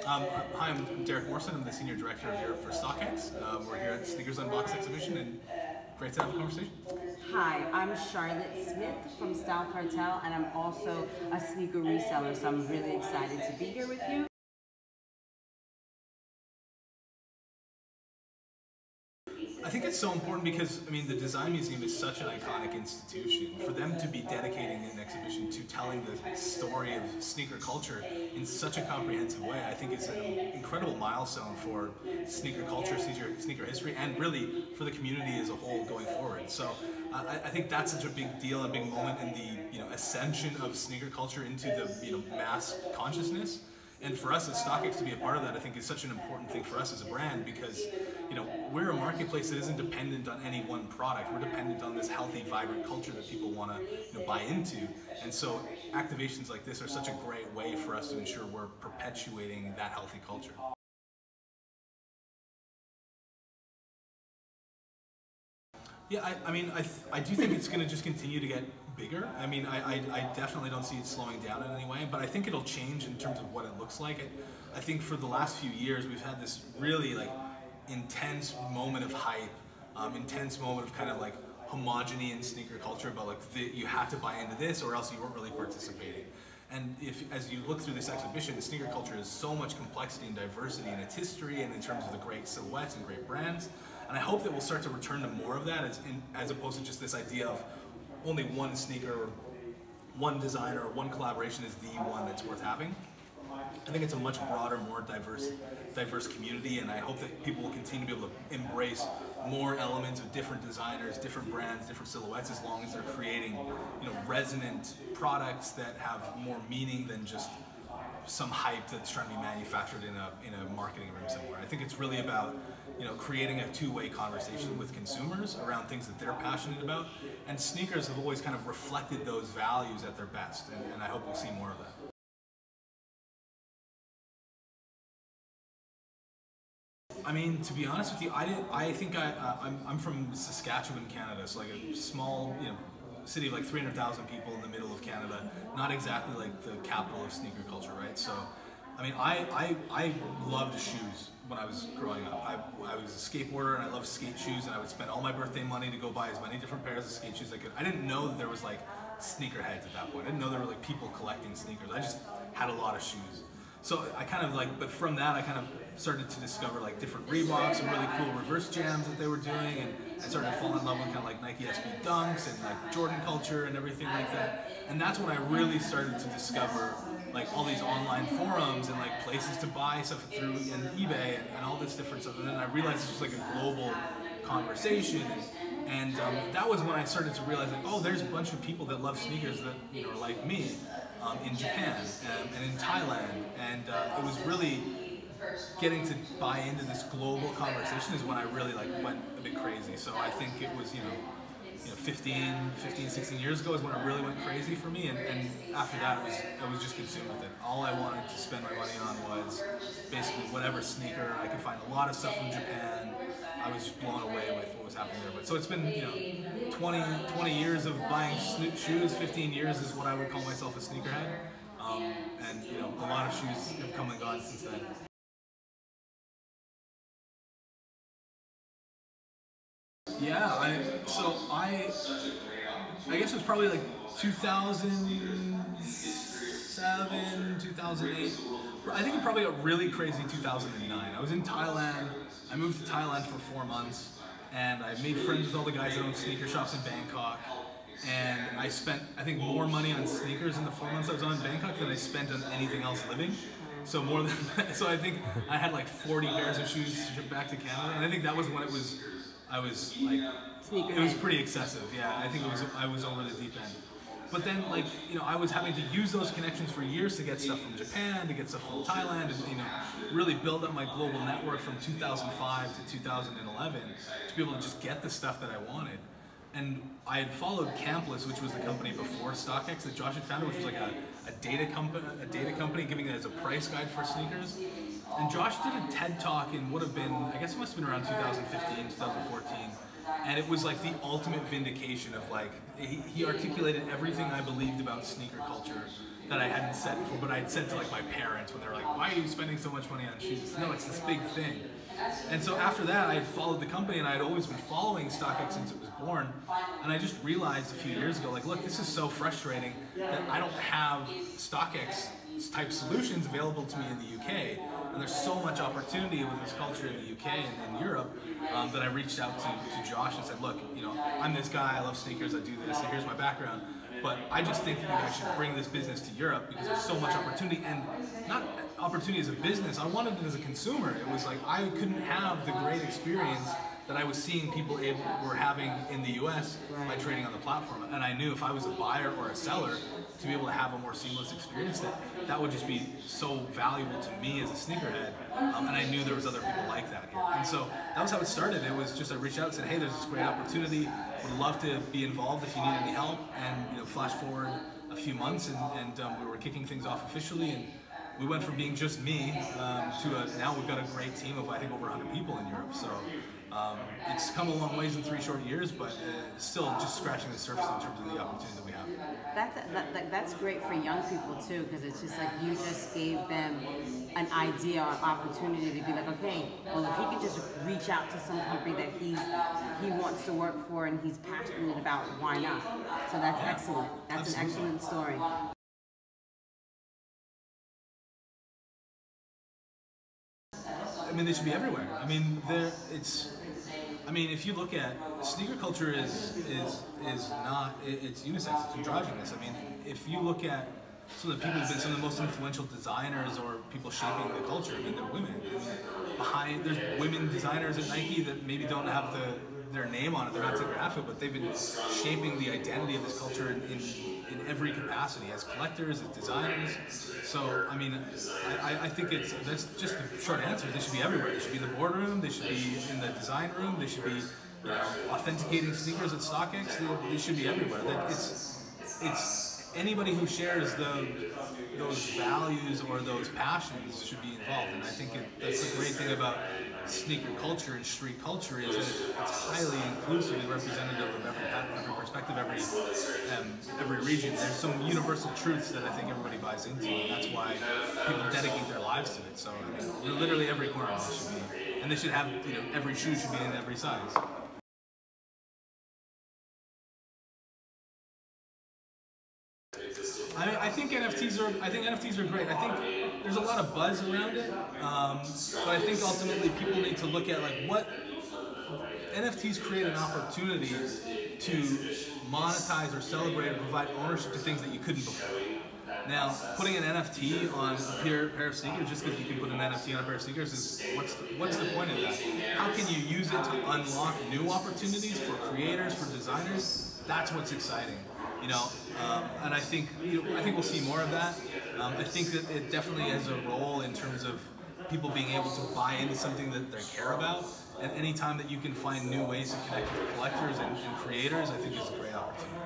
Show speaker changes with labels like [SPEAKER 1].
[SPEAKER 1] Hi, I'm Derek Morrison. I'm the Senior Director of Europe for StockX. We're here at Sneakers Unboxed exhibition, and great to have a conversation.
[SPEAKER 2] Hi, I'm Charlotte Smith from Style Cartel, and I'm also a sneaker reseller, so I'm really excited to be here with you.
[SPEAKER 1] I think it's so important because, I mean, the Design Museum is such an iconic institution. For them to be dedicating an exhibition to telling the story of sneaker culture in such a comprehensive way, I think is an incredible milestone for sneaker culture, sneaker history, and really for the community as a whole going forward. So I think that's such a big deal, a big moment in the ascension of sneaker culture into the mass consciousness. And for us at StockX to be a part of that, I think is such an important thing for us as a brand because, we're a marketplace that isn't dependent on any one product. We're dependent on this healthy, vibrant culture that people want to, buy into. And so activations like this are such a great way for us to ensure we're perpetuating that healthy culture. Yeah, I do think it's going to just continue to get bigger. I mean, I definitely don't see it slowing down in any way, but I think it'll change in terms of what it looks like. I think for the last few years, we've had this really intense moment of hype, intense moment of kind of homogeny in sneaker culture, but you had to buy into this or else you weren't really participating. And as you look through this exhibition, the sneaker culture has so much complexity and diversity in its history and in terms of the great silhouettes and great brands. And I hope that we'll start to return to more of that as opposed to just this idea of only one sneaker or one designer or one collaboration is the one that's worth having. I think it's a much broader, more diverse community, and I hope that people will continue to be able to embrace more elements of different designers, different brands, different silhouettes, as long as they're creating, resonant products that have more meaning than just some hype that's trying to be manufactured in a marketing room somewhere. I think it's really about creating a two-way conversation with consumers around things that they're passionate about, and sneakers have always kind of reflected those values at their best, and I hope we'll see more of that. I mean, to be honest with you, I'm from Saskatchewan, Canada, so a small, city of 300,000 people in the middle of Canada, not exactly the capital of sneaker culture, right? So, I mean, I loved shoes when I was growing up. I was a skateboarder and I loved skate shoes, and I would spend all my birthday money to go buy as many different pairs of skate shoes as I could. I didn't know that there was sneakerheads at that point. I didn't know there were people collecting sneakers. I just had a lot of shoes. So I kind of but from that I kind of started to discover different Reeboks and really cool reverse jams that they were doing, and I started to fall in love with kind of Nike SB Dunks and Jordan culture and everything like that. And that's when I really started to discover all these online forums and places to buy stuff through and eBay and all this different stuff. And then I realized it was a global conversation, and that was when I started to realize oh, there's a bunch of people that love sneakers that are like me in Japan and in Thailand, and it was really getting to buy into this global conversation is when I really went a bit crazy. So I think it was 15, 16 years ago is when it really went crazy for me, and after that I was just consumed with it. All I wanted to spend my money on was basically whatever sneaker. I could find a lot of stuff from Japan. I was just blown away with what was happening there. But so it's been 20 years of buying shoes. 15 years is what I would call myself a sneakerhead, and a lot of shoes have come and gone since then. Yeah, I guess it was probably 2007, 2008. I think it probably got really crazy in 2009. I was in Thailand. I moved to Thailand for 4 months, and I made friends with all the guys that own sneaker shops in Bangkok. And I spent, I think, more money on sneakers in the 4 months I was in Bangkok than I spent on anything else living. So more than so I think I had 40 pairs of shoes shipped back to Canada, and I think that was when it was pretty excessive. Yeah, I think I was over the deep end. But then I was having to use those connections for years to get stuff from Japan, to get stuff from Thailand, and really build up my global network from 2005 to 2011 to be able to just get the stuff that I wanted. And I had followed Campless, which was the company before StockX that Josh had founded, which was a data company giving it as a price guide for sneakers. And Josh did a TED Talk in would have been, I guess it must have been around 2015, 2014, and it was like the ultimate vindication of like, he articulated everything I believed about sneaker culture that I hadn't said before, but I'd said to like my parents when they were like, why are you spending so much money on shoes? No, it's this big thing. And so after that, I had followed the company, and I had always been following StockX since it was born. And I just realized a few years ago, like, look, this is so frustrating that I don't have StockX type solutions available to me in the UK. And there's so much opportunity with this culture in the UK and in Europe that I reached out to Josh and said, look, you know, I'm this guy, I love sneakers, I do this, and here's my background. But I just think that you guys should bring this business to Europe because there's so much opportunity, and not opportunity as a business. I wanted it as a consumer. It was like I couldn't have the great experience that I was seeing people were having in the US by trading on the platform. And I knew if I was a buyer or a seller, to be able to have a more seamless experience, that would just be so valuable to me as a sneakerhead. And I knew there was other people like that here. And so that was how it started. It was just I reached out and said, hey, there's this great opportunity. Would love to be involved if you need any help. And you know, flash forward a few months, and we were kicking things off officially. And we went from being just me to now we've got a great team of I think over 100 people in Europe. So it's come a long ways in 3 short years, but still just scratching the surface in terms of the opportunity that we have.
[SPEAKER 2] That's great for young people too, because it's just like you just gave them an idea or opportunity to be like, okay, well if he could just reach out to some company that he wants to work for and he's passionate about, why not? So that's excellent. That's an excellent story.
[SPEAKER 1] I mean, they should be everywhere. I mean, if you look at sneaker culture is not, it's unisex, it's androgynous. I mean, if you look at some of the people who've been some of the most influential designers or people shaping the culture, I mean, they're women. I mean, there's women designers at Nike that maybe don't have their name on it, they're not typographic, but they've been shaping the identity of this culture in every capacity, as collectors, as designers. So, I mean, I think that's just the short answer. They should be everywhere. They should be in the boardroom, they should be in the design room, they should be, you know, authenticating sneakers at StockX, they should be everywhere. It's anybody who shares those values or those passions should be involved. And I think that's the great thing about sneaker culture and street culture is that it's highly inclusive and representative of every perspective, every region. There's some universal truths that I think everybody buys into, and that's why people dedicate their lives to it. So I mean, literally every corner of this should be, and they should have, you know, every shoe should be in every size. I think NFTs are great. I think there's a lot of buzz around it, but I think ultimately people need to look at like what NFTs create an opportunity to monetize or celebrate or provide ownership to things that you couldn't before. Now, putting an NFT on a pair of sneakers just because you can put an NFT on a pair of sneakers is what's the point of that? How can you use it to unlock new opportunities for creators, for designers? That's what's exciting. You know, and I think we'll see more of that. I think that it definitely has a role in terms of people being able to buy into something that they care about. And any time that you can find new ways to connect with collectors and creators, I think is a great opportunity.